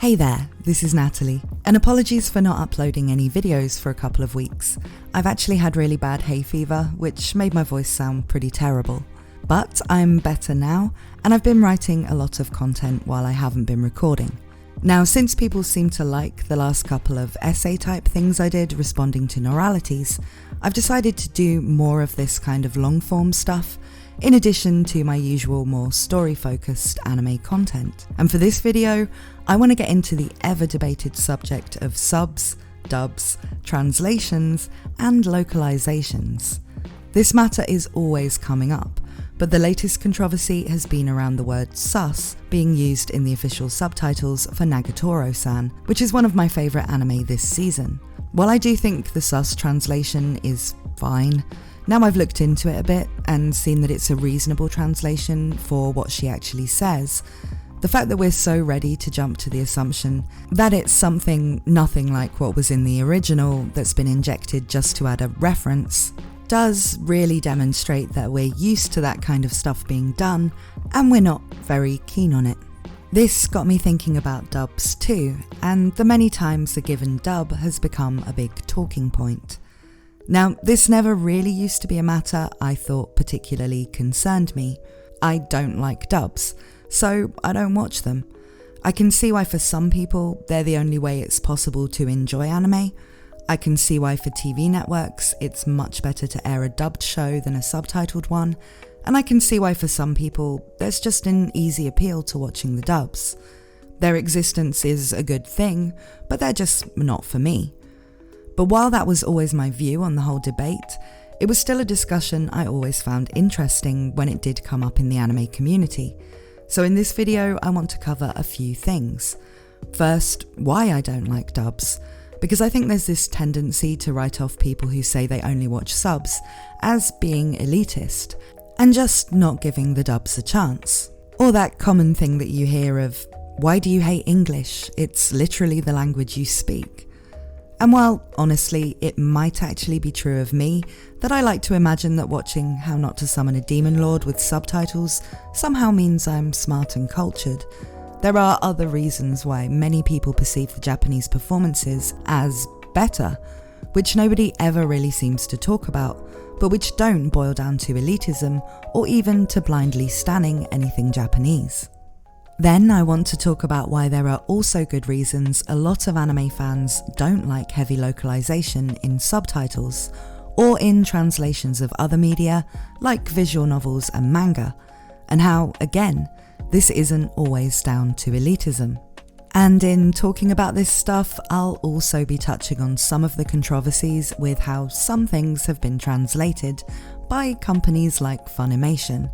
Hey there, this is Natalie, and apologies for not uploading any videos for a couple of weeks. I've actually had really bad hay fever, which made my voice sound pretty terrible. But I'm better now, and I've been writing a lot of content while I haven't been recording. Now, since people seem to like the last couple of essay type things I did responding to Noralities, I've decided to do more of this kind of long form stuff, in addition to my usual more story-focused anime content. And for this video, I want to get into the ever-debated subject of subs, dubs, translations, and localizations. This matter is always coming up, but the latest controversy has been around the word sus being used in the official subtitles for Nagatoro-san, which is one of my favourite anime this season. While I do think the sus translation is fine, now I've looked into it a bit and seen that it's a reasonable translation for what she actually says, the fact that we're so ready to jump to the assumption that it's something nothing like what was in the original that's been injected just to add a reference does really demonstrate that we're used to that kind of stuff being done and we're not very keen on it. This got me thinking about dubs too, and the many times a given dub has become a big talking point. Now, this never really used to be a matter I thought particularly concerned me. I don't like dubs, so I don't watch them. I can see why for some people they're the only way it's possible to enjoy anime. I can see why for TV networks it's much better to air a dubbed show than a subtitled one, and I can see why for some people there's just an easy appeal to watching the dubs. Their existence is a good thing, but they're just not for me. But while that was always my view on the whole debate, it was still a discussion I always found interesting when it did come up in the anime community. So in this video, I want to cover a few things. First, why I don't like dubs, because I think there's this tendency to write off people who say they only watch subs as being elitist, and just not giving the dubs a chance. Or that common thing that you hear of, why do you hate English? It's literally the language you speak. And while, honestly, it might actually be true of me, that I like to imagine that watching How Not to Summon a Demon Lord with subtitles somehow means I'm smart and cultured, there are other reasons why many people perceive the Japanese performances as better, which nobody ever really seems to talk about, but which don't boil down to elitism or even to blindly standing anything Japanese. Then I want to talk about why there are also good reasons a lot of anime fans don't like heavy localization in subtitles or in translations of other media like visual novels and manga, and how, again, this isn't always down to elitism. And in talking about this stuff, I'll also be touching on some of the controversies with how some things have been translated by companies like Funimation,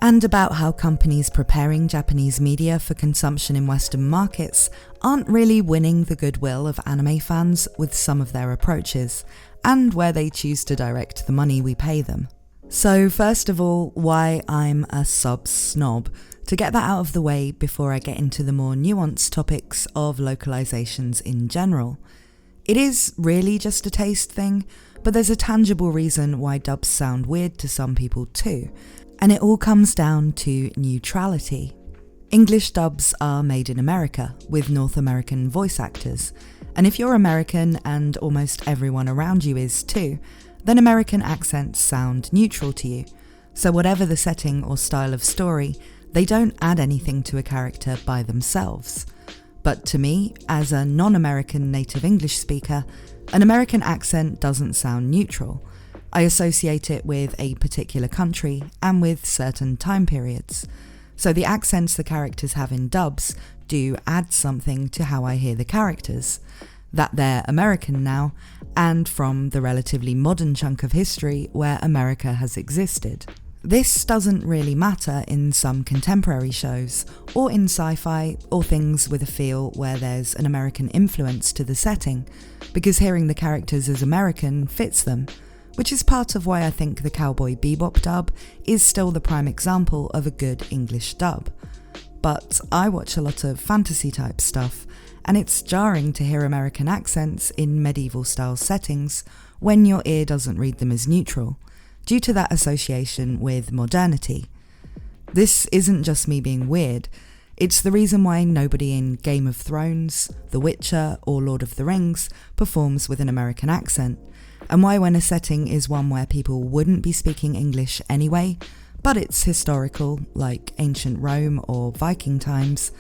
and about how companies preparing Japanese media for consumption in Western markets aren't really winning the goodwill of anime fans with some of their approaches, and where they choose to direct the money we pay them. So first of all, why I'm a sub snob, to get that out of the way before I get into the more nuanced topics of localizations in general. It is really just a taste thing, but there's a tangible reason why dubs sound weird to some people too. And it all comes down to neutrality. English dubs are made in America, with North American voice actors, and if you're American and almost everyone around you is too, then American accents sound neutral to you. So whatever the setting or style of story, they don't add anything to a character by themselves. But to me, as a non-American native English speaker, an American accent doesn't sound neutral. I associate it with a particular country and with certain time periods. So the accents the characters have in dubs do add something to how I hear the characters, that they're American now, and from the relatively modern chunk of history where America has existed. This doesn't really matter in some contemporary shows, or in sci-fi, or things with a feel where there's an American influence to the setting, because hearing the characters as American fits them, which is part of why I think the Cowboy Bebop dub is still the prime example of a good English dub. But I watch a lot of fantasy type stuff, and it's jarring to hear American accents in medieval style settings when your ear doesn't read them as neutral, due to that association with modernity. This isn't just me being weird, It's the reason why nobody in Game of Thrones, The Witcher, or Lord of the Rings performs with an American accent, and why when a setting is one where people wouldn't be speaking English anyway, but it's historical, like ancient Rome or Viking times,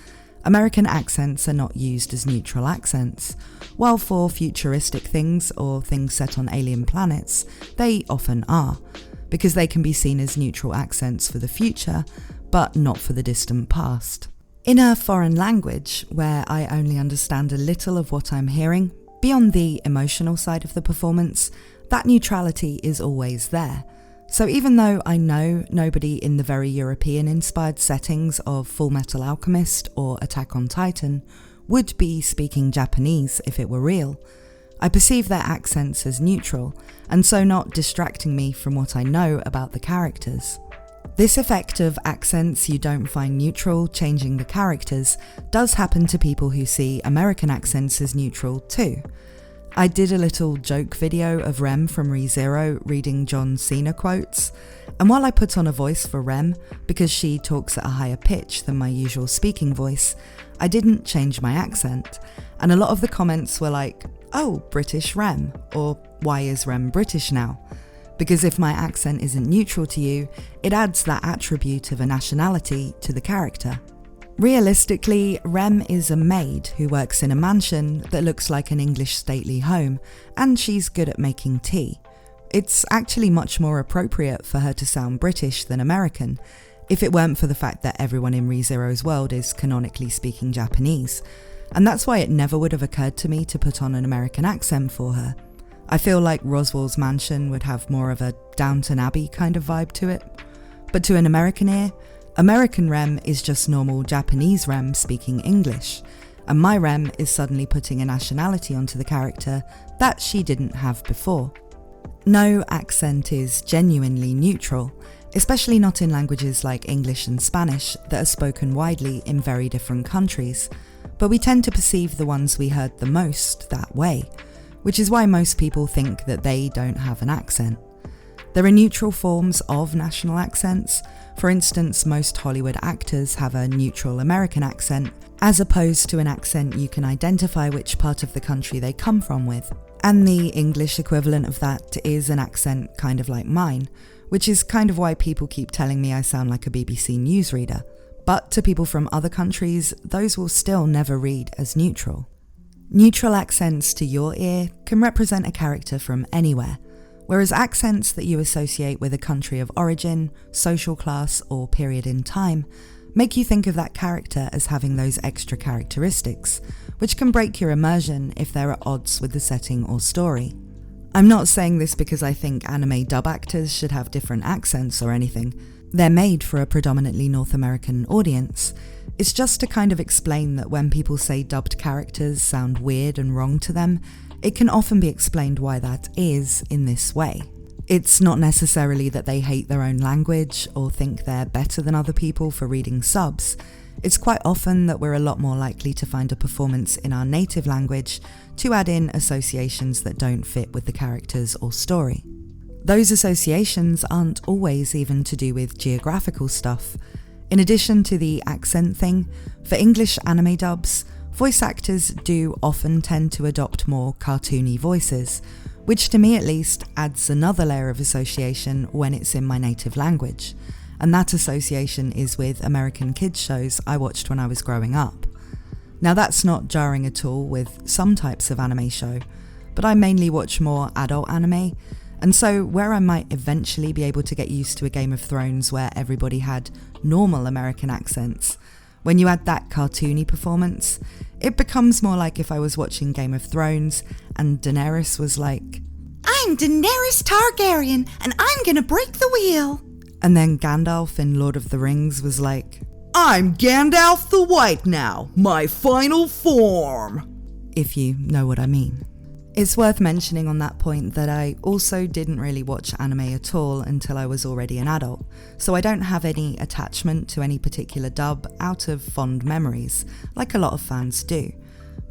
American accents are not used as neutral accents, while for futuristic things or things set on alien planets, they often are, because they can be seen as neutral accents for the future, but not for the distant past. In a foreign language, where I only understand a little of what I'm hearing, beyond the emotional side of the performance, that neutrality is always there. So even though I know nobody in the very European-inspired settings of Full Metal Alchemist or Attack on Titan would be speaking Japanese if it were real, I perceive their accents as neutral, and so not distracting me from what I know about the characters. This effect of accents you don't find neutral changing the characters does happen to people who see American accents as neutral too. I did a little joke video of Rem from ReZero reading John Cena quotes, and while I put on a voice for Rem because she talks at a higher pitch than my usual speaking voice, I didn't change my accent, and a lot of the comments were like, "Oh, British Rem," or "Why is Rem British now?" Because if my accent isn't neutral to you, it adds that attribute of a nationality to the character. Realistically, Rem is a maid who works in a mansion that looks like an English stately home, and she's good at making tea. It's actually much more appropriate for her to sound British than American, if it weren't for the fact that everyone in ReZero's world is canonically speaking Japanese, and that's why it never would have occurred to me to put on an American accent for her. I feel like Roswell's mansion would have more of a Downton Abbey kind of vibe to it. But to an American ear, American Rem is just normal Japanese Rem speaking English, and my Rem is suddenly putting a nationality onto the character that she didn't have before. No accent is genuinely neutral, especially not in languages like English and Spanish that are spoken widely in very different countries, but we tend to perceive the ones we heard the most that way, which is why most people think that they don't have an accent. There are neutral forms of national accents. For instance, most Hollywood actors have a neutral American accent, as opposed to an accent you can identify which part of the country they come from with. And the English equivalent of that is an accent kind of like mine, which is kind of why people keep telling me I sound like a BBC newsreader. But to people from other countries, those will still never read as neutral. Neutral accents to your ear can represent a character from anywhere, whereas accents that you associate with a country of origin, social class, or period in time make you think of that character as having those extra characteristics, which can break your immersion if they're at odds with the setting or story. I'm not saying this because I think anime dub actors should have different accents or anything. They're made for a predominantly North American audience. It's just to kind of explain that when people say dubbed characters sound weird and wrong to them, it can often be explained why that is in this way. It's not necessarily that they hate their own language or think they're better than other people for reading subs. It's quite often that we're a lot more likely to find a performance in our native language to add in associations that don't fit with the characters or story. Those associations aren't always even to do with geographical stuff. In addition to the accent thing, for English anime dubs, voice actors do often tend to adopt more cartoony voices, which to me at least adds another layer of association when it's in my native language. And that association is with American kids shows I watched when I was growing up. Now that's not jarring at all with some types of anime show, but I mainly watch more adult anime, and so where I might eventually be able to get used to a Game of Thrones where everybody had normal American accents, when you add that cartoony performance, it becomes more like if I was watching Game of Thrones and Daenerys was like, "I'm Daenerys Targaryen and I'm gonna break the wheel." And then Gandalf in Lord of the Rings was like, "I'm Gandalf the White now, my final form." If you know what I mean. It's worth mentioning on that point that I also didn't really watch anime at all until I was already an adult, so I don't have any attachment to any particular dub out of fond memories, like a lot of fans do.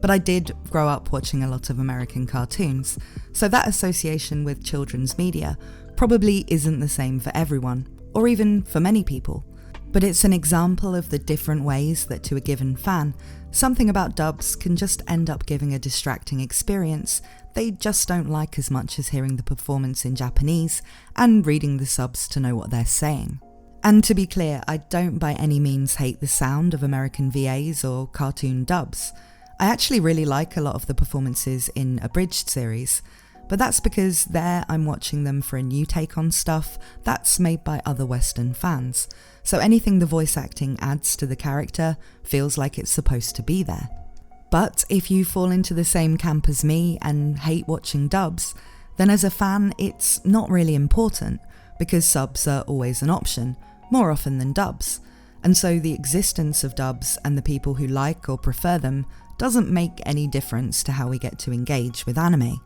But I did grow up watching a lot of American cartoons, so that association with children's media probably isn't the same for everyone, or even for many people. But it's an example of the different ways that to a given fan, something about dubs can just end up giving a distracting experience they just don't like as much as hearing the performance in Japanese and reading the subs to know what they're saying. And to be clear, I don't by any means hate the sound of American VAs or cartoon dubs. I actually really like a lot of the performances in abridged series, but that's because there I'm watching them for a new take on stuff that's made by other Western fans, so anything the voice acting adds to the character feels like it's supposed to be there. But if you fall into the same camp as me and hate watching dubs, then as a fan it's not really important, because subs are always an option, more often than dubs, and so the existence of dubs and the people who like or prefer them doesn't make any difference to how we get to engage with anime.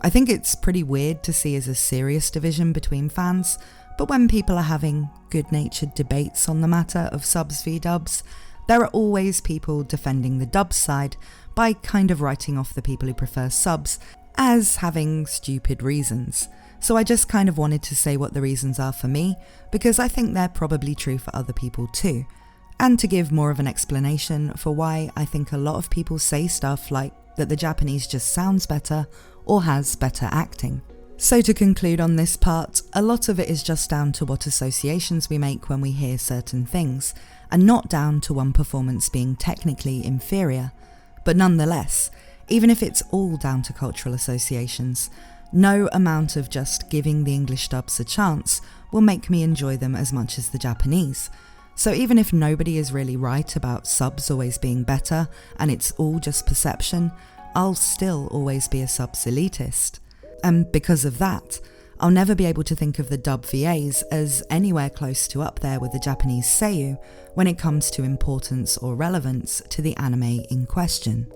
I think it's pretty weird to see as a serious division between fans, but when people are having good-natured debates on the matter of subs v dubs, there are always people defending the dub side by kind of writing off the people who prefer subs as having stupid reasons. So I just kind of wanted to say what the reasons are for me, because I think they're probably true for other people too, and to give more of an explanation for why I think a lot of people say stuff like that the Japanese just sounds better or has better acting. So to conclude on this part, a lot of it is just down to what associations we make when we hear certain things, and not down to one performance being technically inferior. But nonetheless, even if it's all down to cultural associations, no amount of just giving the English dubs a chance will make me enjoy them as much as the Japanese. So even if nobody is really right about subs always being better and it's all just perception, I'll still always be a subs elitist. And because of that, I'll never be able to think of the dub VAs as anywhere close to up there with the Japanese seiyuu when it comes to importance or relevance to the anime in question.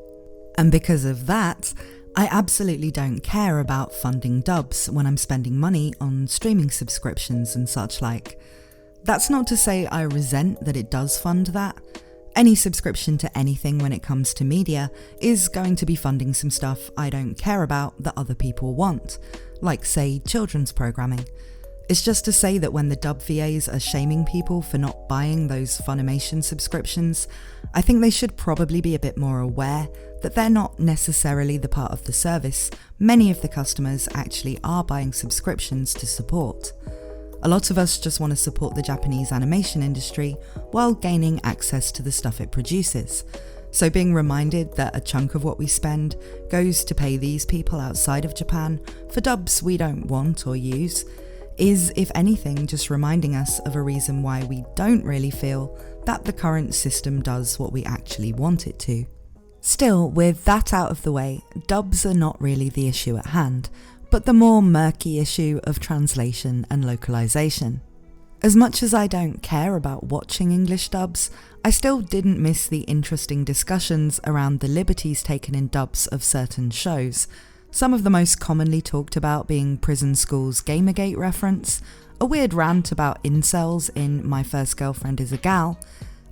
And because of that, I absolutely don't care about funding dubs when I'm spending money on streaming subscriptions and such like. That's not to say I resent that it does fund that. Any subscription to anything when it comes to media is going to be funding some stuff I don't care about that other people want, like say children's programming. It's just to say that when the dub VAs are shaming people for not buying those Funimation subscriptions, I think they should probably be a bit more aware that they're not necessarily the part of the service many of the customers actually are buying subscriptions to support. A lot of us just want to support the Japanese animation industry while gaining access to the stuff it produces. So being reminded that a chunk of what we spend goes to pay these people outside of Japan for dubs we don't want or use is, if anything, just reminding us of a reason why we don't really feel that the current system does what we actually want it to. Still, with that out of the way, dubs are not really the issue at hand, but the more murky issue of translation and localization. As much as I don't care about watching English dubs, I still didn't miss the interesting discussions around the liberties taken in dubs of certain shows, some of the most commonly talked about being Prison School's Gamergate reference, a weird rant about incels in My First Girlfriend is a Gal,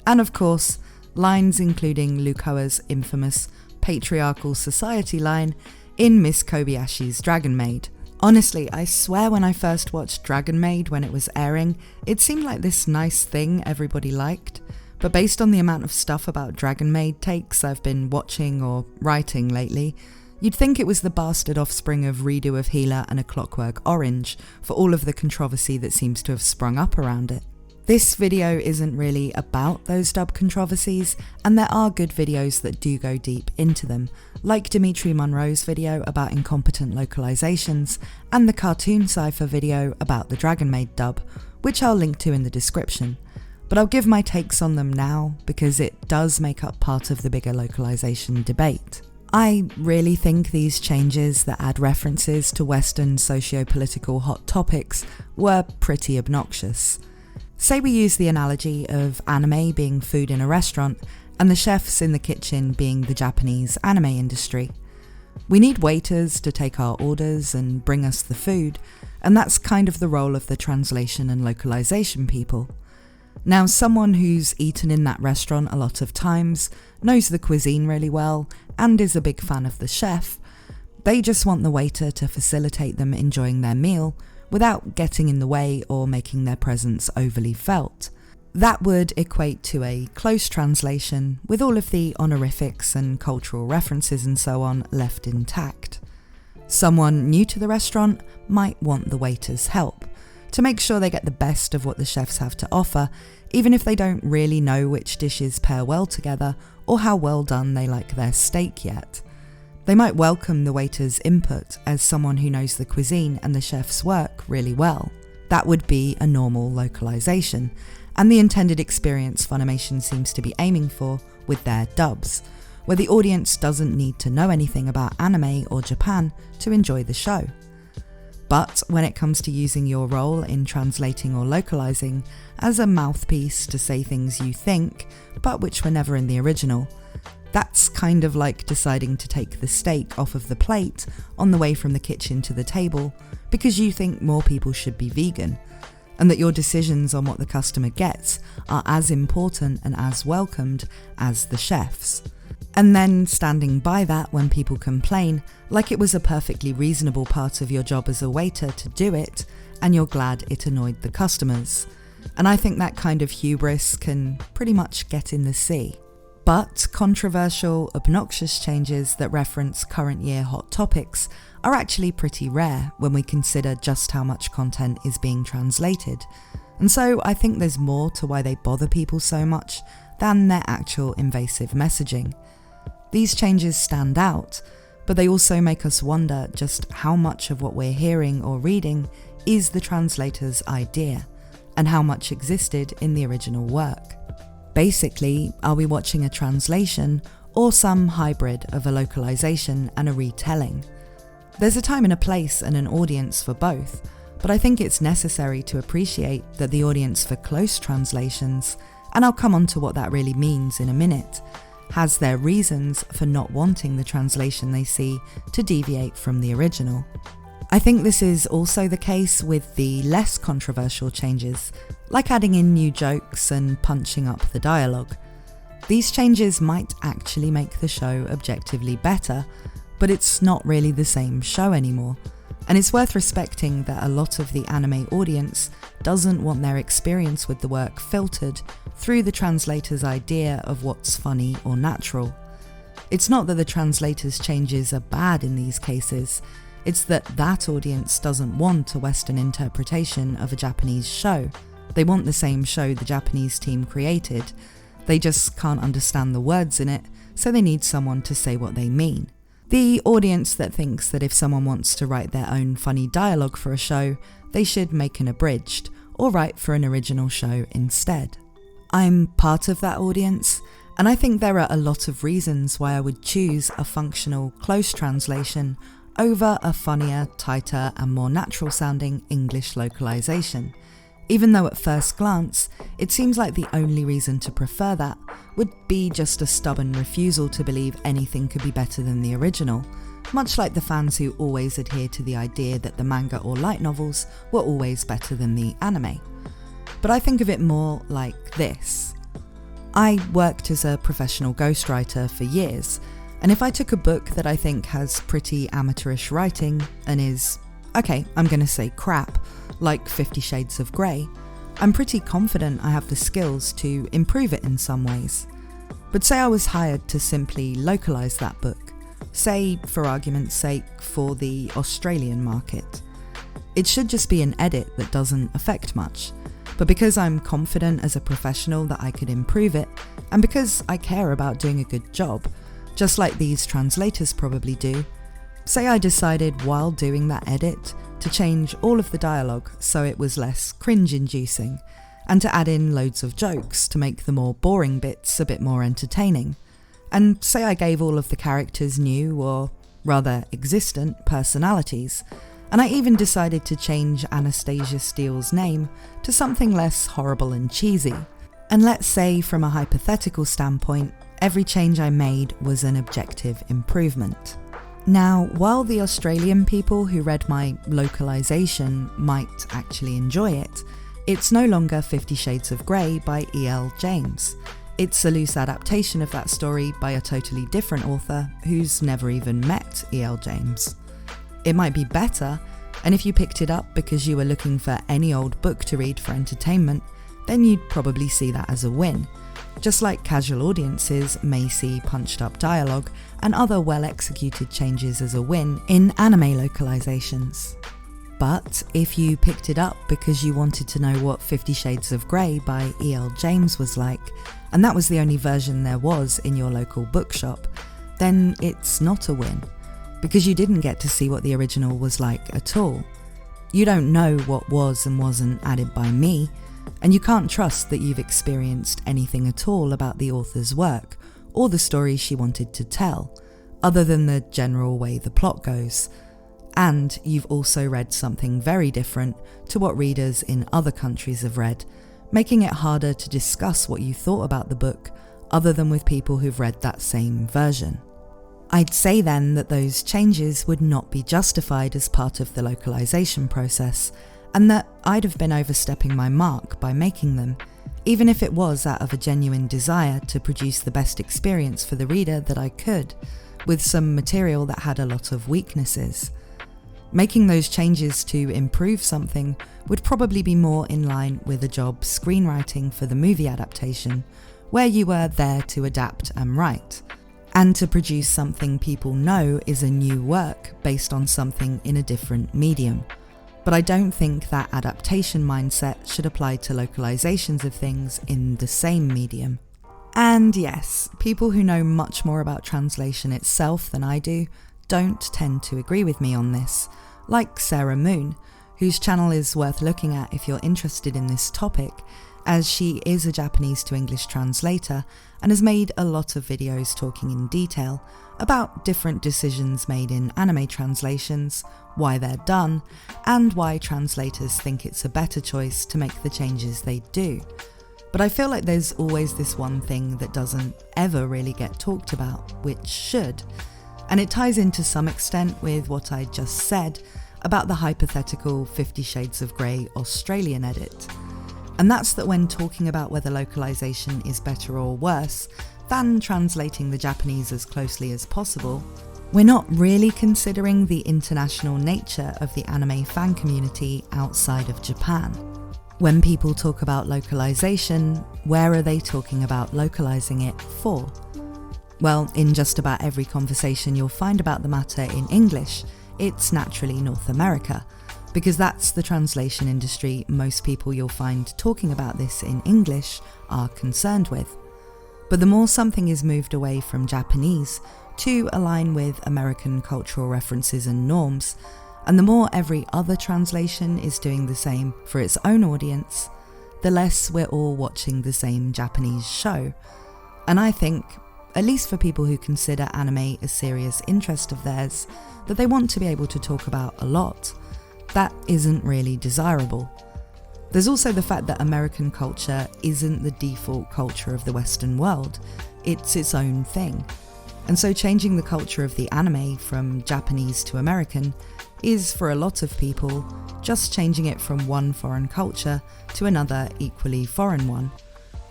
and of course, lines including Lucoa's infamous patriarchal society line in Miss Kobayashi's Dragon Maid. Honestly, I swear when I first watched Dragon Maid when it was airing, it seemed like this nice thing everybody liked, but based on the amount of stuff about Dragon Maid takes I've been watching or writing lately, you'd think it was the bastard offspring of Redo of Healer and A Clockwork Orange for all of the controversy that seems to have sprung up around it. This video isn't really about those dub controversies, and there are good videos that do go deep into them, like Dimitri Monroe's video about incompetent localizations, and the Cartoon Cypher video about the Dragon Maid dub, which I'll link to in the description. But I'll give my takes on them now, because it does make up part of the bigger localization debate. I really think these changes that add references to Western socio-political hot topics were pretty obnoxious. Say we use the analogy of anime being food in a restaurant and the chefs in the kitchen being the Japanese anime industry. We need waiters to take our orders and bring us the food, and that's kind of the role of the translation and localization people. Now, someone who's eaten in that restaurant a lot of times, knows the cuisine really well, and is a big fan of the chef, they just want the waiter to facilitate them enjoying their meal without getting in the way or making their presence overly felt. That would equate to a close translation with all of the honorifics and cultural references and so on left intact. Someone new to the restaurant might want the waiter's help to make sure they get the best of what the chefs have to offer, even if they don't really know which dishes pair well together or how well done they like their steak yet. They might welcome the waiter's input as someone who knows the cuisine and the chef's work really well. That would be a normal localization, and the intended experience Funimation seems to be aiming for with their dubs, where the audience doesn't need to know anything about anime or Japan to enjoy the show. But when it comes to using your role in translating or localizing as a mouthpiece to say things you think, but which were never in the original, that's kind of like deciding to take the steak off of the plate on the way from the kitchen to the table because you think more people should be vegan, and that your decisions on what the customer gets are as important and as welcomed as the chef's. And then standing by that when people complain, like it was a perfectly reasonable part of your job as a waiter to do it, and you're glad it annoyed the customers. And I think that kind of hubris can pretty much get in the sea. But controversial, obnoxious changes that reference current year hot topics are actually pretty rare when we consider just how much content is being translated. And so I think there's more to why they bother people so much than their actual invasive messaging. These changes stand out, but they also make us wonder just how much of what we're hearing or reading is the translator's idea, and how much existed in the original work. Basically, are we watching a translation or some hybrid of a localization and a retelling? There's a time and a place and an audience for both, but I think it's necessary to appreciate that the audience for close translations, and I'll come on to what that really means in a minute, has their reasons for not wanting the translation they see to deviate from the original. I think this is also the case with the less controversial changes, like adding in new jokes and punching up the dialogue. These changes might actually make the show objectively better, but it's not really the same show anymore. And it's worth respecting that a lot of the anime audience doesn't want their experience with the work filtered through the translator's idea of what's funny or natural. It's not that the translator's changes are bad in these cases, it's that that audience doesn't want a Western interpretation of a Japanese show. They want the same show the Japanese team created. They just can't understand the words in it, so they need someone to say what they mean. The audience that thinks that if someone wants to write their own funny dialogue for a show, they should make an abridged, or write for an original show instead. I'm part of that audience, and I think there are a lot of reasons why I would choose a functional close translation over a funnier, tighter and more natural sounding English localization, even though at first glance it seems like the only reason to prefer that would be just a stubborn refusal to believe anything could be better than the original, much like the fans who always adhere to the idea that the manga or light novels were always better than the anime. But I think of it more like this. I worked as a professional ghostwriter for years, and if I took a book that I think has pretty amateurish writing and is, okay, I'm going to say crap, like 50 Shades of Grey, I'm pretty confident I have the skills to improve it in some ways. But say I was hired to simply localise that book, say, for argument's sake, for the Australian market. It should just be an edit that doesn't affect much, but because I'm confident as a professional that I could improve it, and because I care about doing a good job, just like these translators probably do, say I decided while doing that edit to change all of the dialogue so it was less cringe-inducing, and to add in loads of jokes to make the more boring bits a bit more entertaining, and say I gave all of the characters new, or rather existent, personalities, and I even decided to change Anastasia Steele's name to something less horrible and cheesy. And let's say, from a hypothetical standpoint, every change I made was an objective improvement. Now, while the Australian people who read my localization might actually enjoy it, it's no longer 50 Shades of Grey by E.L. James. It's a loose adaptation of that story by a totally different author who's never even met E.L. James. It might be better, and if you picked it up because you were looking for any old book to read for entertainment, then you'd probably see that as a win. Just like casual audiences may see punched up dialogue and other well-executed changes as a win in anime localizations. But if you picked it up because you wanted to know what 50 Shades of Grey by E.L. James was like, and that was the only version there was in your local bookshop, then it's not a win, because you didn't get to see what the original was like at all. You don't know what was and wasn't added by me, and you can't trust that you've experienced anything at all about the author's work, or the story she wanted to tell, other than the general way the plot goes. And you've also read something very different to what readers in other countries have read, making it harder to discuss what you thought about the book, other than with people who've read that same version. I'd say then that those changes would not be justified as part of the localization process, and that I'd have been overstepping my mark by making them, even if it was out of a genuine desire to produce the best experience for the reader that I could, with some material that had a lot of weaknesses. Making those changes to improve something would probably be more in line with a job screenwriting for the movie adaptation, where you were there to adapt and write, and to produce something people know is a new work based on something in a different medium. But I don't think that adaptation mindset should apply to localizations of things in the same medium. And yes, people who know much more about translation itself than I do don't tend to agree with me on this, like Sarah Moon, whose channel is worth looking at if you're interested in this topic, as she is a Japanese to English translator and has made a lot of videos talking in detail about different decisions made in anime translations, why they're done, and why translators think it's a better choice to make the changes they do. But I feel like there's always this one thing that doesn't ever really get talked about, which should. And it ties in to some extent with what I just said about the hypothetical 50 Shades of Grey Australian edit. And that's that when talking about whether localization is better or worse than translating the Japanese as closely as possible, we're not really considering the international nature of the anime fan community outside of Japan. When people talk about localization, where are they talking about localizing it for? Well, in just about every conversation you'll find about the matter in English, it's naturally North America, because that's the translation industry most people you'll find talking about this in English are concerned with. But the more something is moved away from Japanese to align with American cultural references and norms, and the more every other translation is doing the same for its own audience, the less we're all watching the same Japanese show. And I think, at least for people who consider anime a serious interest of theirs, that they want to be able to talk about a lot, that isn't really desirable. There's also the fact that American culture isn't the default culture of the Western world, it's its own thing. And so changing the culture of the anime from Japanese to American is, for a lot of people, just changing it from one foreign culture to another equally foreign one.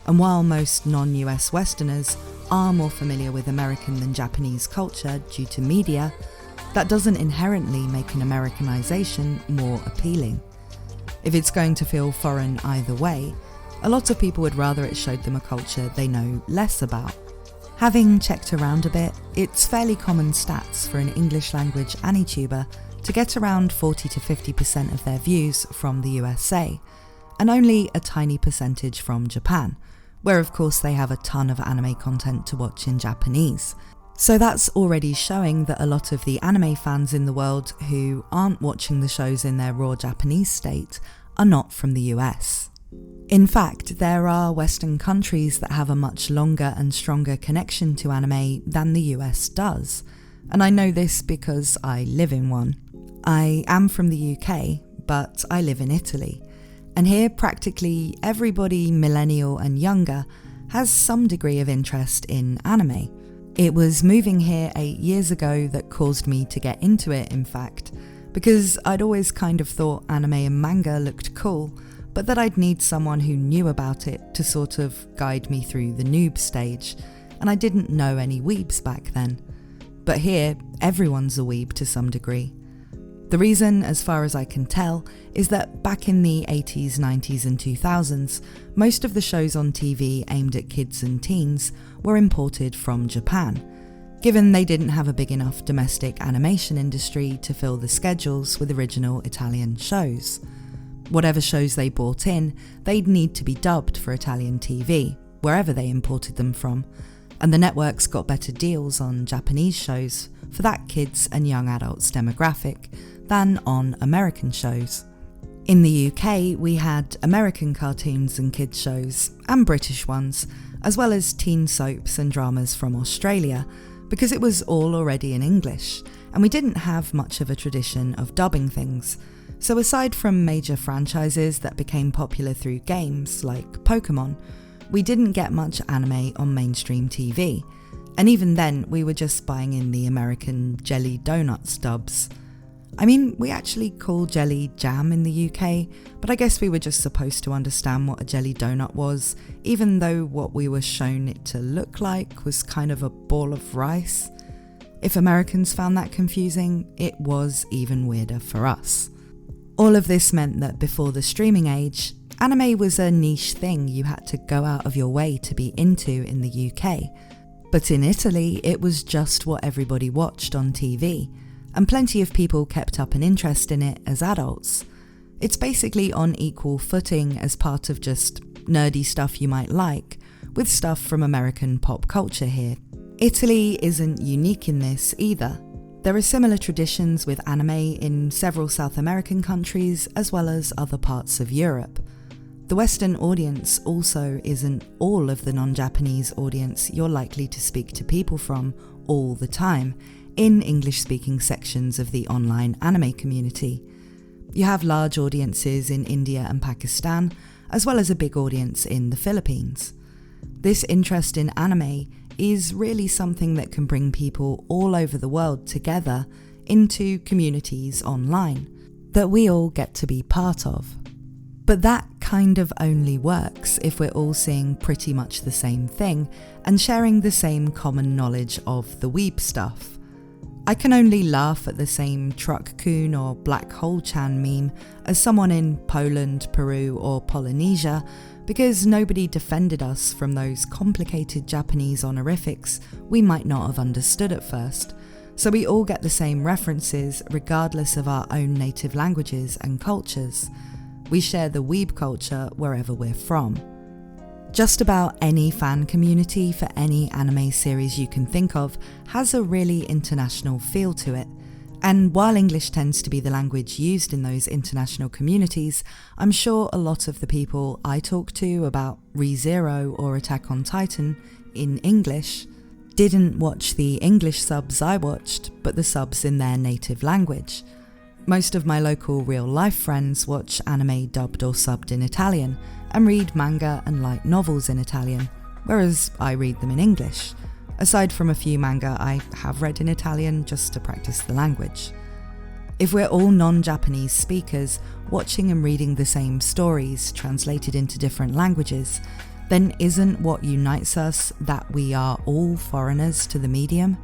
And while most non-US Westerners are more familiar with American than Japanese culture due to media, that doesn't inherently make an Americanization more appealing. If it's going to feel foreign either way, a lot of people would rather it showed them a culture they know less about. Having checked around a bit, it's fairly common stats for an English language AniTuber to get around 40 to 50% of their views from the USA, and only a tiny percentage from Japan, where of course they have a ton of anime content to watch in Japanese. So that's already showing that a lot of the anime fans in the world who aren't watching the shows in their raw Japanese state are not from the US. In fact, there are Western countries that have a much longer and stronger connection to anime than the US does, and I know this because I live in one. I am from the UK, but I live in Italy, and here practically everybody millennial and younger has some degree of interest in anime. It was moving here 8 years ago that caused me to get into it, in fact, because I'd always kind of thought anime and manga looked cool, but that I'd need someone who knew about it to sort of guide me through the noob stage, and I didn't know any weebs back then. But here, everyone's a weeb to some degree. The reason, as far as I can tell, is that back in the 80s, 90s and 2000s, most of the shows on TV aimed at kids and teens were imported from Japan, given they didn't have a big enough domestic animation industry to fill the schedules with original Italian shows. Whatever shows they brought in, they'd need to be dubbed for Italian TV, wherever they imported them from, and the networks got better deals on Japanese shows for that kids and young adults demographic than on American shows. In the UK, we had American cartoons and kids shows, and British ones, as well as teen soaps and dramas from Australia, because it was all already in English, and we didn't have much of a tradition of dubbing things. So aside from major franchises that became popular through games like Pokemon, we didn't get much anime on mainstream TV, and even then we were just buying in the American jelly donuts dubs. I mean, we actually call jelly jam in the UK, but I guess we were just supposed to understand what a jelly donut was, even though what we were shown it to look like was kind of a ball of rice. If Americans found that confusing, it was even weirder for us. All of this meant that before the streaming age, anime was a niche thing you had to go out of your way to be into in the UK. But in Italy, it was just what everybody watched on TV, and plenty of people kept up an interest in it as adults. It's basically on equal footing as part of just nerdy stuff you might like, with stuff from American pop culture here. Italy isn't unique in this either. There are similar traditions with anime in several South American countries as well as other parts of Europe. The Western audience also isn't all of the non-Japanese audience you're likely to speak to people from all the time in English-speaking sections of the online anime community. You have large audiences in India and Pakistan, as well as a big audience in the Philippines. This interest in anime is really something that can bring people all over the world together into communities online that we all get to be part of. But that kind of only works if we're all seeing pretty much the same thing and sharing the same common knowledge of the weeb stuff. I can only laugh at the same truck-kun or black hole chan meme as someone in Poland, Peru or Polynesia, because nobody defended us from those complicated Japanese honorifics we might not have understood at first. So we all get the same references regardless of our own native languages and cultures. We share the weeb culture wherever we're from. Just about any fan community for any anime series you can think of has a really international feel to it. And while English tends to be the language used in those international communities, I'm sure a lot of the people I talk to about ReZero or Attack on Titan in English didn't watch the English subs I watched, but the subs in their native language. Most of my local real-life friends watch anime dubbed or subbed in Italian and read manga and light novels in Italian, whereas I read them in English. Aside from a few manga I have read in Italian just to practice the language. If we're all non-Japanese speakers watching and reading the same stories translated into different languages, then isn't what unites us that we are all foreigners to the medium?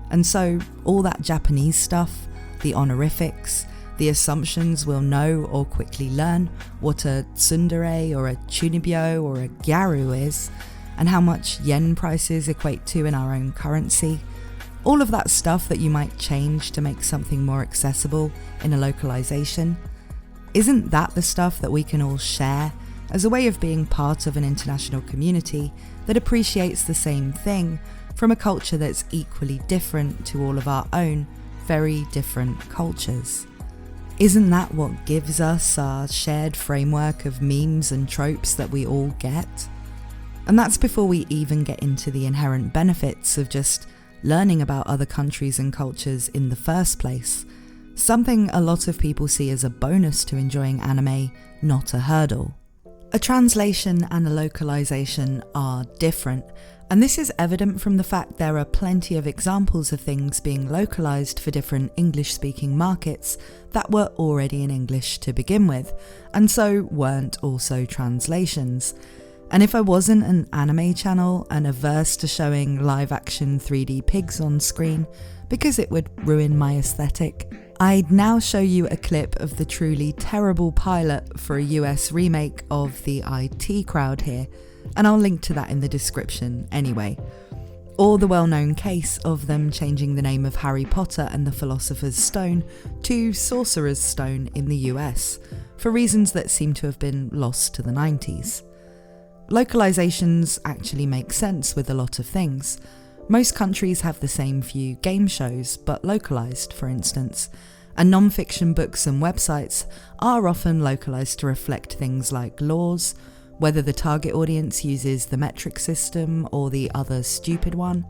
And so all that Japanese stuff, the honorifics, the assumptions we'll know or quickly learn what a tsundere or a chunibyo or a gyaru is, and how much yen prices equate to in our own currency, all of that stuff that you might change to make something more accessible in a localization, isn't that the stuff that we can all share as a way of being part of an international community that appreciates the same thing from a culture that's equally different to all of our own very different cultures? Isn't that what gives us our shared framework of memes and tropes that we all get? And that's before we even get into the inherent benefits of just learning about other countries and cultures in the first place, something a lot of people see as a bonus to enjoying anime, not a hurdle. A translation and a localization are different, and this is evident from the fact there are plenty of examples of things being localized for different English-speaking markets that were already in English to begin with, and so weren't also translations. And if I wasn't an anime channel and averse to showing live-action 3D pigs on screen, because it would ruin my aesthetic, I'd now show you a clip of the truly terrible pilot for a US remake of the IT Crowd here, and I'll link to that in the description anyway. Or the well-known case of them changing the name of Harry Potter and the Philosopher's Stone to Sorcerer's Stone in the US, for reasons that seem to have been lost to the 90s. Localizations actually make sense with a lot of things. Most countries have the same few game shows, but localized, for instance, and non-fiction books and websites are often localized to reflect things like laws, whether the target audience uses the metric system or the other stupid one,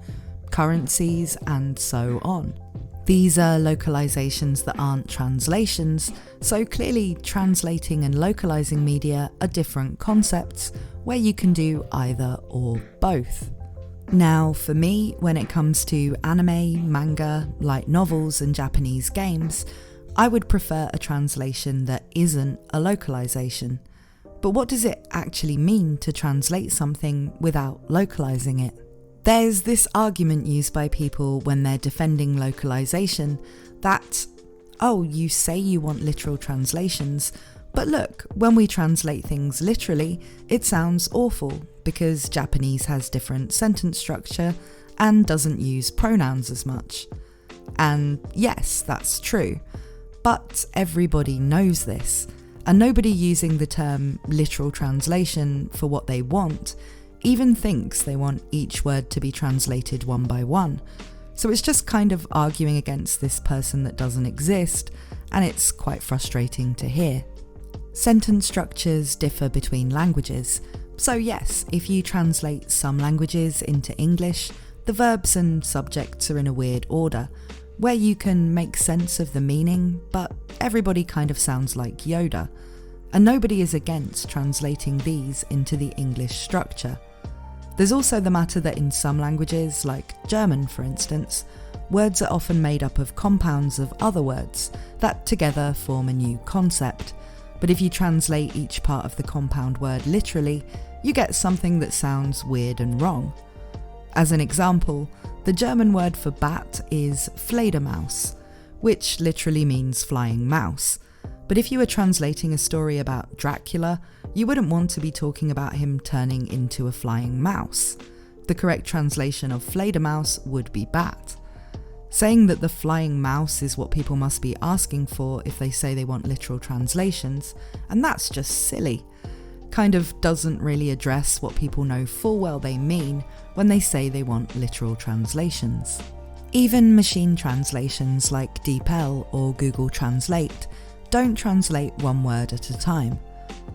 currencies, and so on. These are localizations that aren't translations, so clearly translating and localizing media are different concepts where you can do either or both. Now, for me, when it comes to anime, manga, light novels, and Japanese games, I would prefer a translation that isn't a localization. But what does it actually mean to translate something without localizing it? There's this argument used by people when they're defending localization that, oh, you say you want literal translations, but look, when we translate things literally, it sounds awful because Japanese has different sentence structure and doesn't use pronouns as much. And yes, that's true, but everybody knows this, and nobody using the term literal translation for what they want even thinks they want each word to be translated one by one. So it's just kind of arguing against this person that doesn't exist, and it's quite frustrating to hear. Sentence structures differ between languages, so yes, if you translate some languages into English, the verbs and subjects are in a weird order, where you can make sense of the meaning, but everybody kind of sounds like Yoda, and nobody is against translating these into the English structure. There's also the matter that in some languages, like German for instance, words are often made up of compounds of other words that together form a new concept. But if you translate each part of the compound word literally, you get something that sounds weird and wrong. As an example, the German word for bat is Fledermaus, which literally means flying mouse. But if you were translating a story about Dracula, you wouldn't want to be talking about him turning into a flying mouse. The correct translation of Fledermaus would be bat. Saying that the flying mouse is what people must be asking for if they say they want literal translations, and that's just silly. Kind of doesn't really address what people know full well they mean when they say they want literal translations. Even machine translations like DeepL or Google Translate don't translate one word at a time.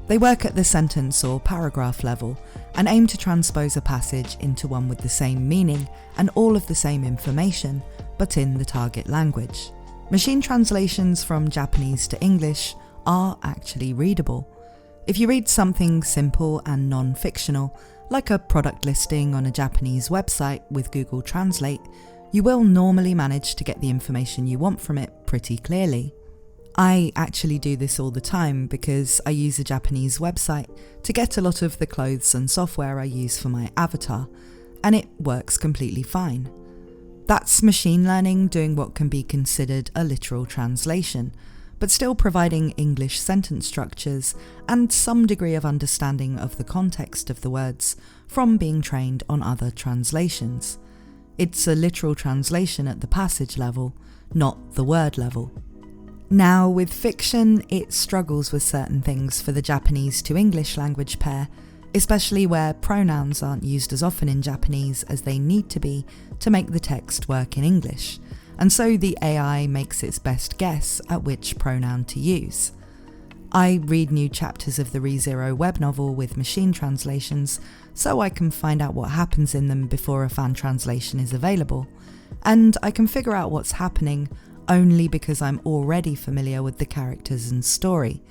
They work at the sentence or paragraph level and aim to transpose a passage into one with the same meaning and all of the same information, but in the target language. Machine translations from Japanese to English are actually readable. If you read something simple and non-fictional, like a product listing on a Japanese website with Google Translate, you will normally manage to get the information you want from it pretty clearly. I actually do this all the time because I use a Japanese website to get a lot of the clothes and software I use for my avatar, and it works completely fine. That's machine learning doing what can be considered a literal translation, but still providing English sentence structures and some degree of understanding of the context of the words from being trained on other translations. It's a literal translation at the passage level, not the word level. Now, with fiction, it struggles with certain things for the Japanese to English language pair, especially where pronouns aren't used as often in Japanese as they need to be to make the text work in English, and so the AI makes its best guess at which pronoun to use. I read new chapters of the ReZero web novel with machine translations so I can find out what happens in them before a fan translation is available, and I can figure out what's happening only because I'm already familiar with the characters and story,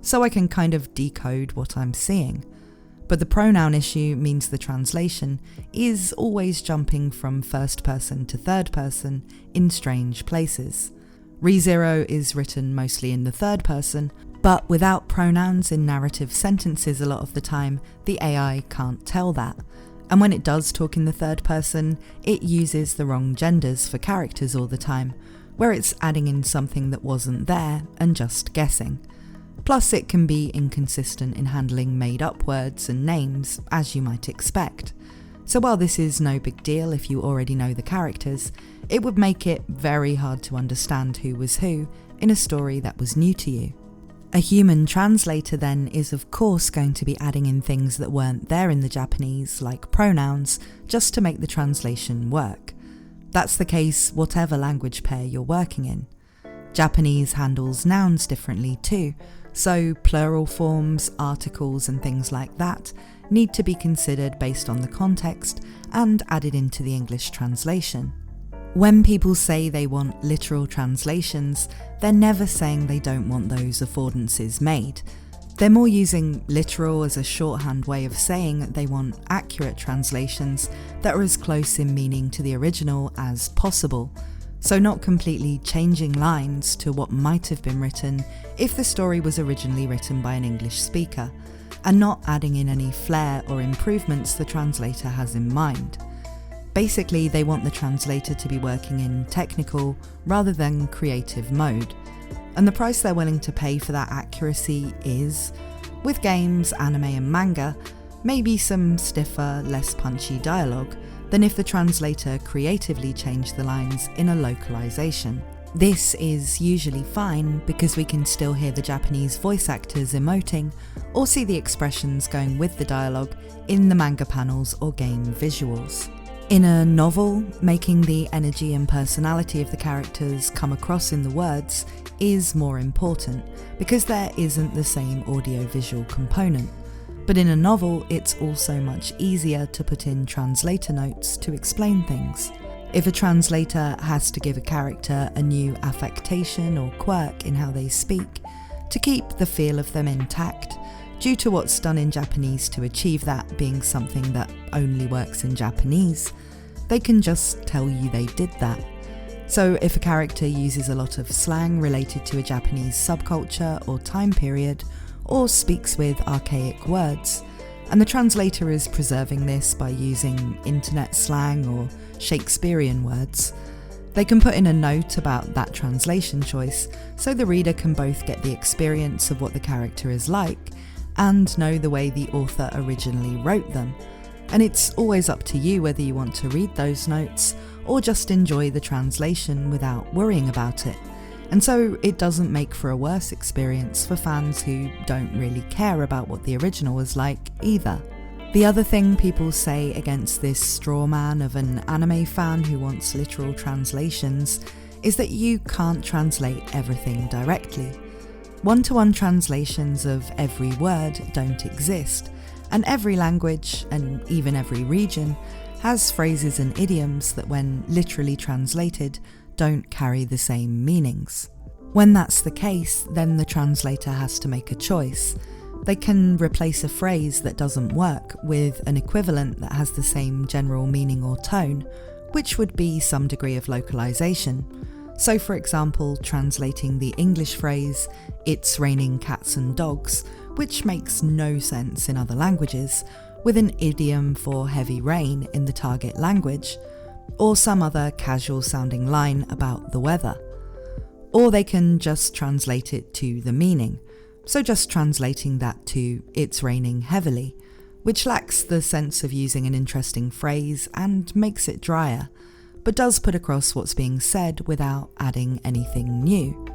so I can kind of decode what I'm seeing. But the pronoun issue means the translation is always jumping from first person to third person in strange places. ReZero is written mostly in the third person, but without pronouns in narrative sentences a lot of the time, the AI can't tell that. And when it does talk in the third person, it uses the wrong genders for characters all the time, where it's adding in something that wasn't there and just guessing. Plus, it can be inconsistent in handling made-up words and names, as you might expect. So while this is no big deal if you already know the characters, it would make it very hard to understand who was who in a story that was new to you. A human translator then is of course going to be adding in things that weren't there in the Japanese, like pronouns, just to make the translation work. That's the case whatever language pair you're working in. Japanese handles nouns differently too, so plural forms, articles and things like that need to be considered based on the context and added into the English translation. When people say they want literal translations, they're never saying they don't want those affordances made. They're more using literal as a shorthand way of saying they want accurate translations that are as close in meaning to the original as possible, so not completely changing lines to what might have been written if the story was originally written by an English speaker, and not adding in any flair or improvements the translator has in mind. Basically, they want the translator to be working in technical rather than creative mode, and the price they're willing to pay for that accuracy is, with games, anime and manga, maybe some stiffer, less punchy dialogue than if the translator creatively changed the lines in a localization. This is usually fine because we can still hear the Japanese voice actors emoting or see the expressions going with the dialogue in the manga panels or game visuals. In a novel, making the energy and personality of the characters come across in the words is more important because there isn't the same audio-visual component. But in a novel, it's also much easier to put in translator notes to explain things. If a translator has to give a character a new affectation or quirk in how they speak, to keep the feel of them intact, due to what's done in Japanese to achieve that being something that only works in Japanese, they can just tell you they did that. So if a character uses a lot of slang related to a Japanese subculture or time period, or speaks with archaic words, and the translator is preserving this by using internet slang or Shakespearean words, they can put in a note about that translation choice so the reader can both get the experience of what the character is like and know the way the author originally wrote them. And it's always up to you whether you want to read those notes or just enjoy the translation without worrying about it. And so it doesn't make for a worse experience for fans who don't really care about what the original was like either. The other thing people say against this straw man of an anime fan who wants literal translations is that you can't translate everything directly. One-to-one translations of every word don't exist, and every language, and even every region, has phrases and idioms that when literally translated don't carry the same meanings. When that's the case, then the translator has to make a choice. They can replace a phrase that doesn't work with an equivalent that has the same general meaning or tone, which would be some degree of localization. So for example, translating the English phrase, "It's raining cats and dogs," which makes no sense in other languages, with an idiom for heavy rain in the target language, or some other casual sounding line about the weather. Or they can just translate it to the meaning, so just translating that to "it's raining heavily," which lacks the sense of using an interesting phrase and makes it drier, but does put across what's being said without adding anything new.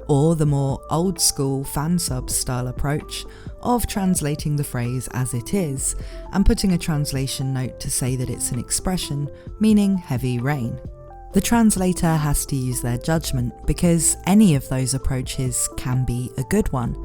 Or the more old school fansub style approach of translating the phrase as it is and putting a translation note to say that it's an expression meaning heavy rain. The translator has to use their judgment because any of those approaches can be a good one,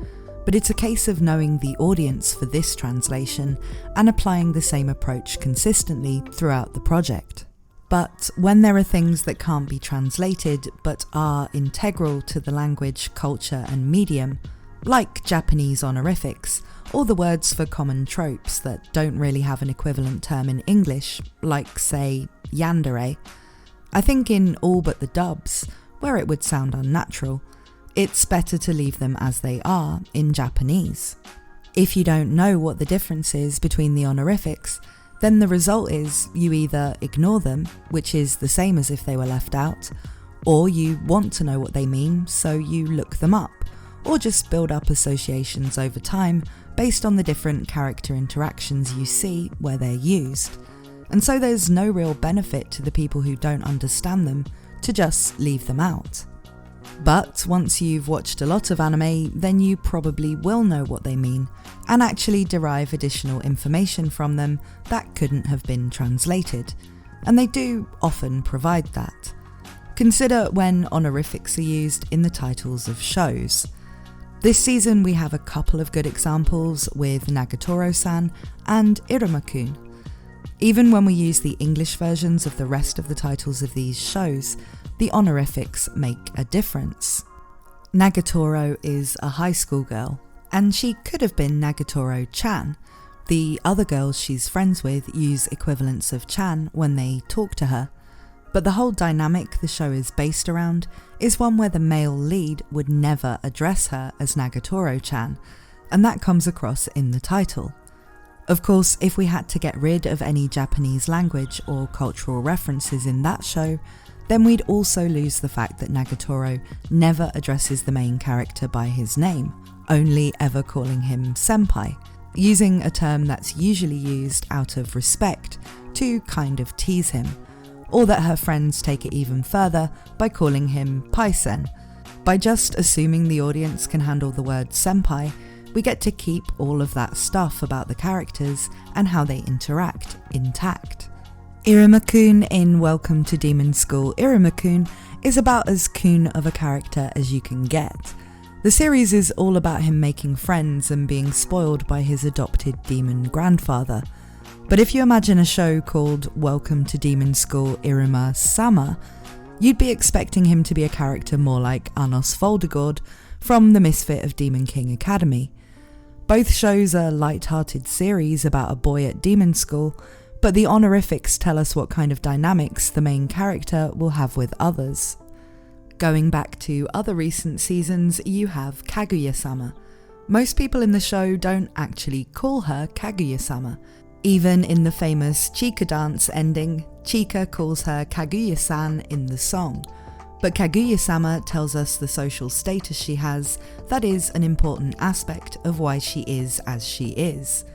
but it's a case of knowing the audience for this translation and applying the same approach consistently throughout the project. But when there are things that can't be translated but are integral to the language, culture and medium, like Japanese honorifics, or the words for common tropes that don't really have an equivalent term in English, like say, yandere, I think in all but the dubs, where it would sound unnatural, it's better to leave them as they are in Japanese. If you don't know what the difference is between the honorifics, then the result is you either ignore them, which is the same as if they were left out, Or you want to know what they mean, so you look them up, or just build up associations over time based on the different character interactions you see where they're used. And so there's no real benefit to the people who don't understand them to just leave them out. But once you've watched a lot of anime, then you probably will know what they mean and actually derive additional information from them that couldn't have been translated. And they do often provide that. Consider when honorifics are used in the titles of shows. This season we have a couple of good examples with Nagatoro-san and Iruma-kun. Even when we use the English versions of the rest of the titles of these shows, the honorifics make a difference. Nagatoro is a high school girl, and she could have been Nagatoro-chan. The other girls she's friends with use equivalents of chan when they talk to her. But the whole dynamic the show is based around is one where the male lead would never address her as Nagatoro-chan, and that comes across in the title. Of course, if we had to get rid of any Japanese language or cultural references in that show, then we'd also lose the fact that Nagatoro never addresses the main character by his name, only ever calling him senpai, using a term that's usually used out of respect to kind of tease him, or that her friends take it even further by calling him paisen. By just assuming the audience can handle the word senpai, we get to keep all of that stuff about the characters and how they interact intact. Iruma-kun in Welcome to Demon School Iruma-kun is about as kun of a character as you can get. The series is all about him making friends and being spoiled by his adopted demon grandfather. But if you imagine a show called Welcome to Demon School Iruma-sama, you'd be expecting him to be a character more like Anos Voldegord from The Misfit of Demon King Academy. Both shows are light-hearted series about a boy at demon school, but the honorifics tell us what kind of dynamics the main character will have with others. Going back to other recent seasons, you have Kaguya-sama. Most people in the show don't actually call her Kaguya-sama. Even in the famous Chika dance ending, Chika calls her Kaguya-san in the song. But Kaguya-sama tells us the social status she has that is an important aspect of why she is as she is.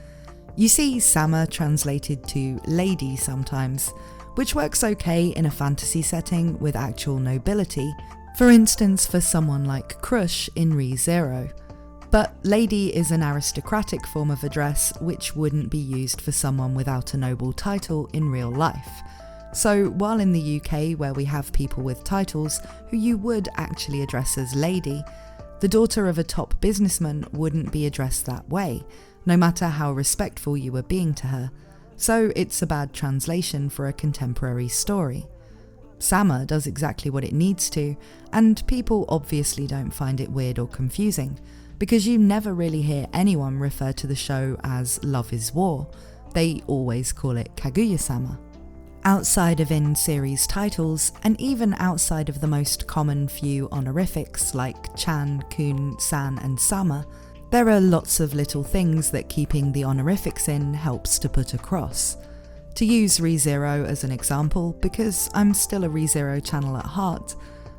You see sama translated to lady sometimes, which works okay in a fantasy setting with actual nobility, for instance for someone like Crush in Re:Zero. But lady is an aristocratic form of address which wouldn't be used for someone without a noble title in real life. So while in the UK, where we have people with titles who you would actually address as lady, the daughter of a top businessman wouldn't be addressed that way, no matter how respectful you were being to her. So it's a bad translation for a contemporary story. Sama does exactly what it needs to, and people obviously don't find it weird or confusing, because you never really hear anyone refer to the show as Love is War. They always call it Kaguya-sama. Outside of in-series titles, and even outside of the most common few honorifics like Chan, Kun, San and Sama, there are lots of little things that keeping the honorifics in helps to put across. To use Re:Zero as an example, because I'm still a Re:Zero channel at heart,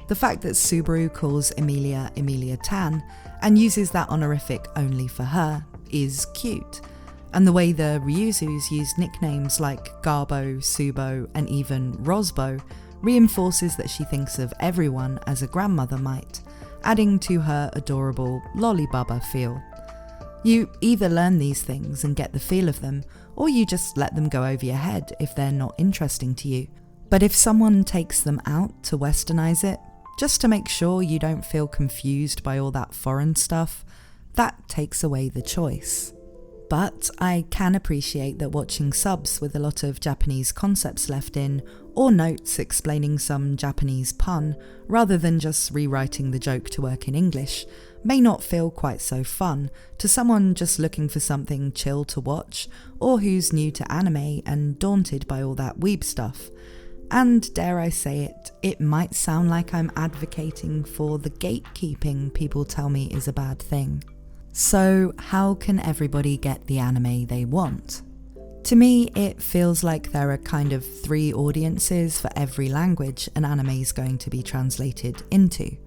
the fact that Subaru calls Emilia Tan and uses that honorific only for her is cute. And the way the Ryuzus use nicknames like Garbo, Subo and even Rosbo reinforces that she thinks of everyone as a grandmother might, adding to her adorable lollibaba feel. You either learn these things and get the feel of them, or you just let them go over your head if they're not interesting to you. But if someone takes them out to westernize it, just to make sure you don't feel confused by all that foreign stuff, that takes away the choice. But I can appreciate that watching subs with a lot of Japanese concepts left in, or notes explaining some Japanese pun, rather than just rewriting the joke to work in English, may not feel quite so fun to someone just looking for something chill to watch, or who's new to anime and daunted by all that weeb stuff. And dare I say it, it might sound like I'm advocating for the gatekeeping people tell me is a bad thing. So how can everybody get the anime they want? To me, it feels like there are kind of 3 audiences for every language an anime is going to be translated into.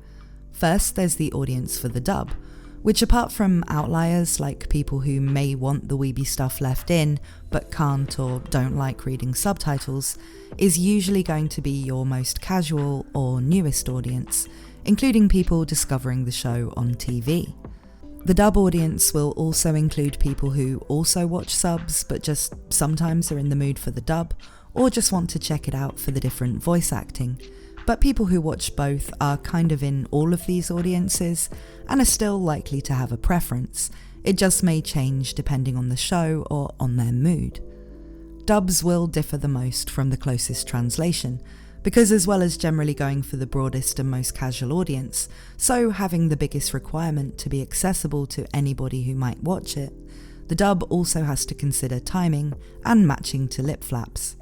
First, there's the audience for the dub, which apart from outliers like people who may want the weeby stuff left in but can't or don't like reading subtitles, is usually going to be your most casual or newest audience, including people discovering the show on TV. The dub audience will also include people who also watch subs but just sometimes are in the mood for the dub or just want to check it out for the different voice acting. But people who watch both are kind of in all of these audiences and are still likely to have a preference. It just may change depending on the show or on their mood. Dubs will differ the most from the closest translation, because as well as generally going for the broadest and most casual audience, so having the biggest requirement to be accessible to anybody who might watch it, the dub also has to consider timing and matching to lip flaps.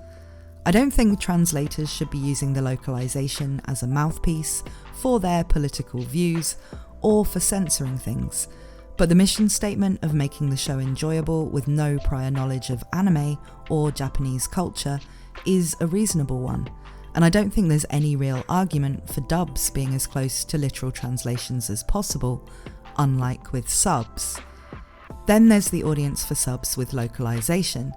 I don't think translators should be using the localization as a mouthpiece for their political views or for censoring things, but the mission statement of making the show enjoyable with no prior knowledge of anime or Japanese culture is a reasonable one, and I don't think there's any real argument for dubs being as close to literal translations as possible, unlike with subs. Then there's the audience for subs with localization.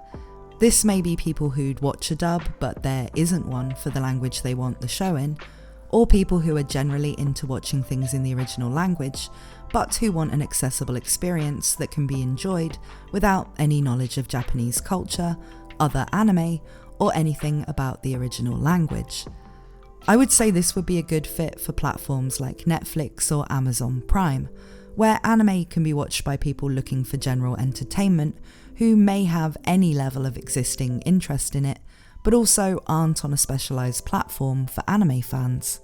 This may be people who'd watch a dub but there isn't one for the language they want the show in, or people who are generally into watching things in the original language but who want an accessible experience that can be enjoyed without any knowledge of Japanese culture, other anime, or anything about the original language. I would say this would be a good fit for platforms like Netflix or Amazon Prime, where anime can be watched by people looking for general entertainment who may have any level of existing interest in it, but also aren't on a specialised platform for anime fans.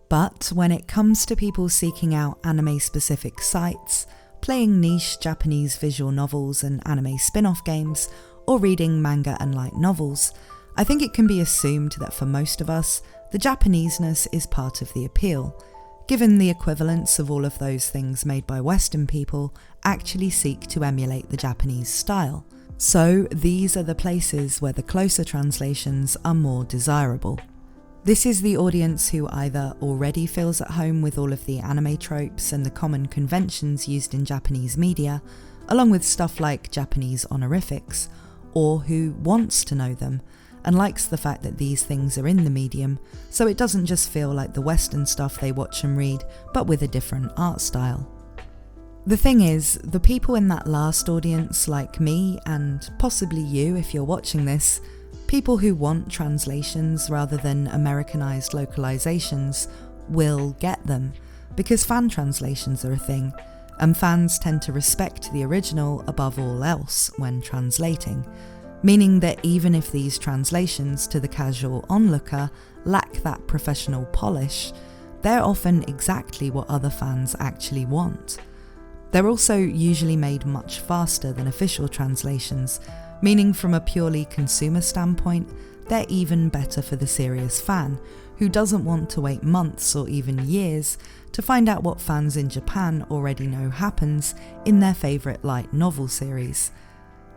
But when it comes to people seeking out anime-specific sites, playing niche Japanese visual novels and anime spin-off games, or reading manga and light novels, I think it can be assumed that for most of us, the Japaneseness is part of the appeal, given the equivalents of all of those things made by Western people actually seek to emulate the Japanese style. So these are the places where the closer translations are more desirable. This is the audience who either already feels at home with all of the anime tropes and the common conventions used in Japanese media, along with stuff like Japanese honorifics, or who wants to know them and likes the fact that these things are in the medium, so it doesn't just feel like the Western stuff they watch and read, but with a different art style. The thing is, the people in that last audience, like me, and possibly you if you're watching this, people who want translations rather than Americanized localizations, will get them, because fan translations are a thing, and fans tend to respect the original above all else when translating, meaning that even if these translations to the casual onlooker lack that professional polish, they're often exactly what other fans actually want. They're also usually made much faster than official translations, meaning from a purely consumer standpoint, they're even better for the serious fan, who doesn't want to wait months or even years to find out what fans in Japan already know happens in their favourite light novel series.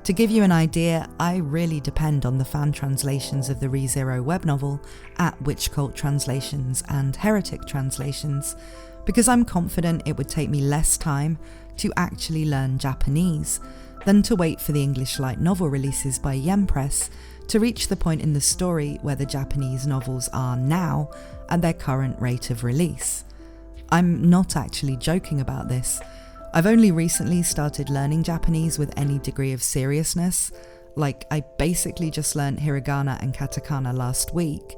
To give you an idea, I really depend on the fan translations of the ReZero web novel at Witch Cult Translations and Heretic Translations, because I'm confident it would take me less time to actually learn Japanese than to wait for the English light novel releases by Yen Press to reach the point in the story where the Japanese novels are now at their current rate of release. I'm not actually joking about this. I've only recently started learning Japanese with any degree of seriousness, like I basically just learned hiragana and katakana last week,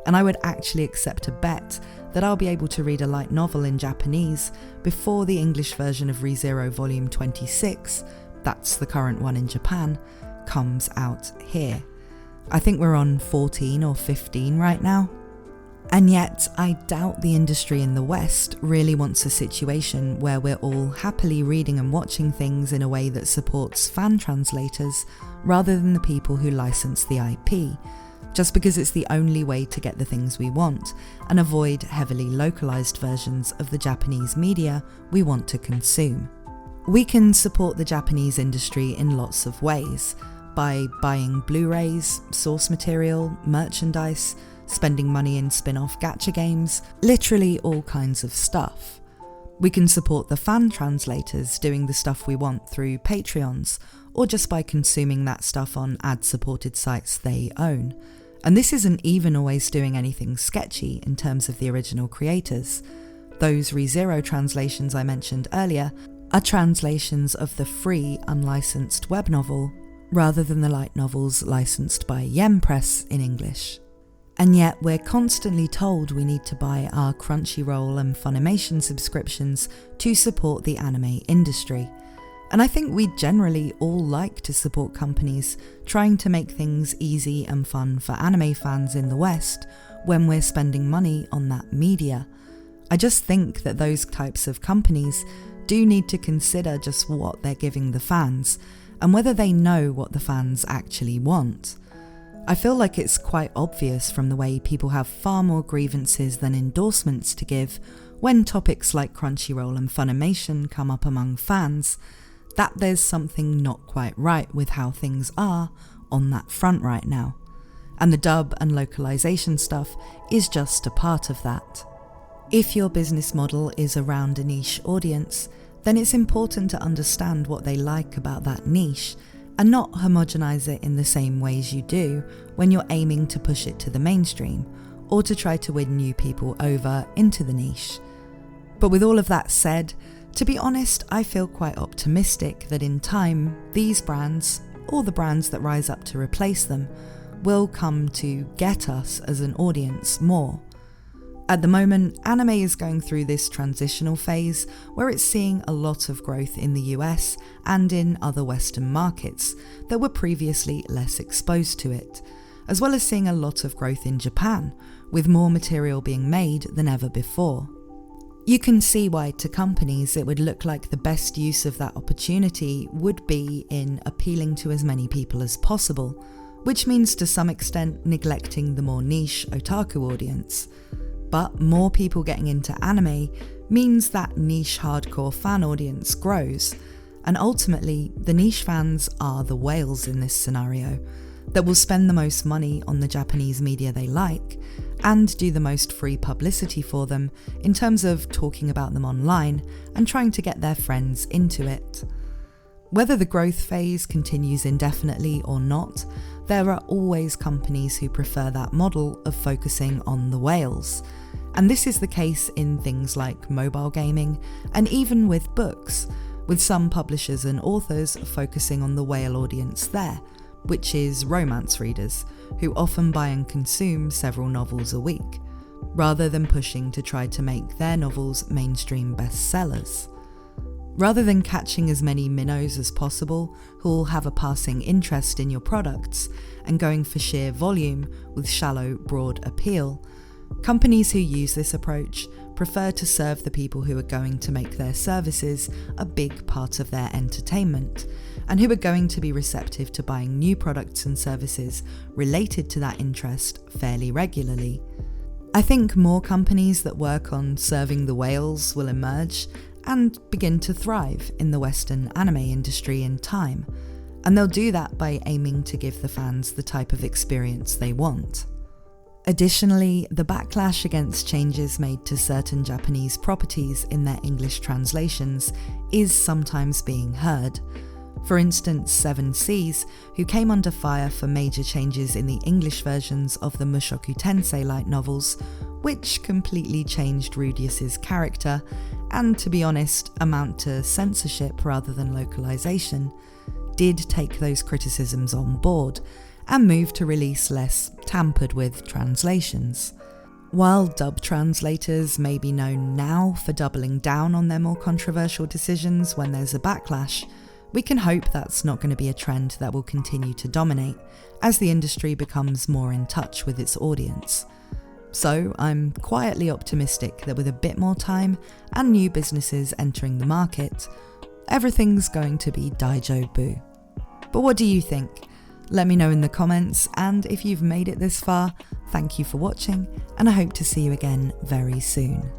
and I would actually accept a bet that I'll be able to read a light novel in Japanese before the English version of ReZero Volume 26, that's the current one in Japan, comes out here. I think we're on 14 or 15 right now. And yet, I doubt the industry in the West really wants a situation where we're all happily reading and watching things in a way that supports fan translators rather than the people who license the IP, just because it's the only way to get the things we want and avoid heavily localized versions of the Japanese media we want to consume. We can support the Japanese industry in lots of ways, by buying Blu-rays, source material, merchandise, spending money in spin-off gacha games, literally all kinds of stuff. We can support the fan translators doing the stuff we want through Patreons, or just by consuming that stuff on ad-supported sites they own. And this isn't even always doing anything sketchy in terms of the original creators. Those ReZero translations I mentioned earlier are translations of the free, unlicensed web novel, rather than the light novels licensed by Yen Press in English. And yet we're constantly told we need to buy our Crunchyroll and Funimation subscriptions to support the anime industry. And I think we generally all like to support companies trying to make things easy and fun for anime fans in the West when we're spending money on that media. I just think that those types of companies do need to consider just what they're giving the fans and whether they know what the fans actually want. I feel like it's quite obvious from the way people have far more grievances than endorsements to give when topics like Crunchyroll and Funimation come up among fans, that there's something not quite right with how things are on that front right now. And the dub and localization stuff is just a part of that. If your business model is around a niche audience, then it's important to understand what they like about that niche and not homogenize it in the same ways you do when you're aiming to push it to the mainstream or to try to win new people over into the niche. But with all of that said, to be honest, I feel quite optimistic that in time, these brands, or the brands that rise up to replace them, will come to get us as an audience more. At the moment, anime is going through this transitional phase where it's seeing a lot of growth in the US and in other Western markets that were previously less exposed to it, as well as seeing a lot of growth in Japan, with more material being made than ever before. You can see why to companies it would look like the best use of that opportunity would be in appealing to as many people as possible, which means to some extent neglecting the more niche otaku audience. But more people getting into anime means that niche hardcore fan audience grows, and ultimately the niche fans are the whales in this scenario, that will spend the most money on the Japanese media they like and do the most free publicity for them in terms of talking about them online and trying to get their friends into it. Whether the growth phase continues indefinitely or not, there are always companies who prefer that model of focusing on the whales. And this is the case in things like mobile gaming and even with books, with some publishers and authors focusing on the whale audience there, which is romance readers, who often buy and consume several novels a week, rather than pushing to try to make their novels mainstream bestsellers. Rather than catching as many minnows as possible who will have a passing interest in your products and going for sheer volume with shallow, broad appeal, companies who use this approach prefer to serve the people who are going to make their services a big part of their entertainment, and who are going to be receptive to buying new products and services related to that interest fairly regularly. I think more companies that work on serving the whales will emerge and begin to thrive in the Western anime industry in time, and they'll do that by aiming to give the fans the type of experience they want. Additionally, the backlash against changes made to certain Japanese properties in their English translations is sometimes being heard. For instance, Seven Seas, who came under fire for major changes in the English versions of the Mushoku Tensei light novels, which completely changed Rudius's character, and to be honest, amount to censorship rather than localization, did take those criticisms on board and move to release less tampered-with translations. While dub translators may be known now for doubling down on their more controversial decisions when there's a backlash, we can hope that's not going to be a trend that will continue to dominate as the industry becomes more in touch with its audience. So I'm quietly optimistic that with a bit more time and new businesses entering the market, everything's going to be Daijobu. But what do you think? Let me know in the comments, and if you've made it this far, thank you for watching, and I hope to see you again very soon.